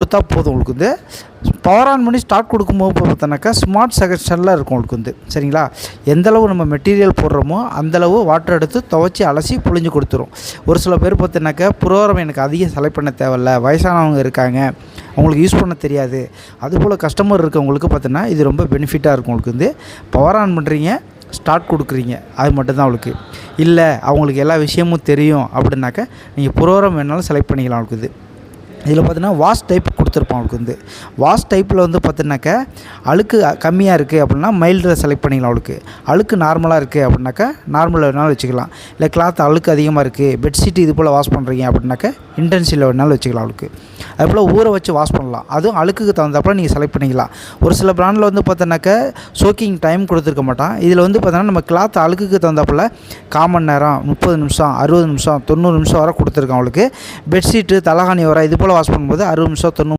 கொடுத்தா போதும். உங்களுக்கு வந்து பவர் ஆன் பண்ணி ஸ்டார்ட் கொடுக்கும்போது பார்த்தோன்னாக்கா ஸ்மார்ட் செலெக்ஷனில் இருக்கும் உங்களுக்கு வந்து. சரிங்களா, எந்தளவு நம்ம மெட்டீரியல் போடுறோமோ அந்தளவு வாட்டர் எடுத்து துவைச்சி அலசி புழிஞ்சு கொடுத்துரும். ஒரு சில பேர் பார்த்தீங்கன்னாக்கா ப்ரோக்ராம் எனக்கு அதிகம் செலக்ட் பண்ண தேவையில்ல, வயசானவங்க இருக்காங்க, அவங்களுக்கு யூஸ் பண்ண தெரியாது, அதுபோல் கஸ்டமர் இருக்கவங்களுக்கு பார்த்தீங்கன்னா இது ரொம்ப பெனிஃபிட்டாக இருக்கும். உங்களுக்கு வந்து பவர் ஆன் பண்ணுறீங்க, ஸ்டார்ட் கொடுக்குறீங்க, அது மட்டும்தான் அவங்களுக்கு. இல்லை அவங்களுக்கு எல்லா விஷயமும் தெரியும் அப்படின்னாக்கா நீங்கள் ப்ரோக்ராம் வேணாலும் செலக்ட் பண்ணிக்கலாம். அவங்களுக்கு இது இதில் பார்த்தீங்கன்னா வாஷ் டைப் கொடுத்துருப்போம். அவளுக்கு வந்து வாஷ் டைப்பில் வந்து பார்த்தீங்கன்னாக்கா அழுக்கு கம்மியாக இருக்குது அப்படின்னா மைல்டில் செலக்ட் பண்ணிக்கலாம். அவளுக்கு அழுக்கு நார்மலாக இருக்குது அப்படின்னாக்கா நார்மலில் வேணாலும் வச்சுக்கலாம். இல்லை கிளாத் அழுக்கு அதிகமாக இருக்குது, பெட்ஷீட் இது போல் வாஷ் பண்ணுறீங்க அப்படின்னாக்கா இன்டென்சிவில் வேணாலும் வச்சுக்கலாம். அவளுக்கு அதுபோல் ஊற வச்சு வாஷ் பண்ணலாம், அதுவும் அழுக்குக்கு தகுந்தாப்பில் நீங்கள் செலக்ட் பண்ணிக்கலாம். ஒரு சில பிராண்டில் வந்து பார்த்தோன்னாக்கா சோக்கிங் டைம் கொடுத்துருக்க மாட்டான். இதில் வந்து பார்த்தோன்னா நம்ம கிளாத் அழுக்குக்கு தகுந்தாப்பில் 1/4 மணி நேரம், 30 நிமிஷம், 60 நிமிஷம், 90 நிமிஷம் வரை கொடுத்துருக்கோம். அவளுக்கு பெட்ஷீட்டு தலகாணி வர இது போல் வாஷ் பண்ணும்போது 60 நிமிஷம், 90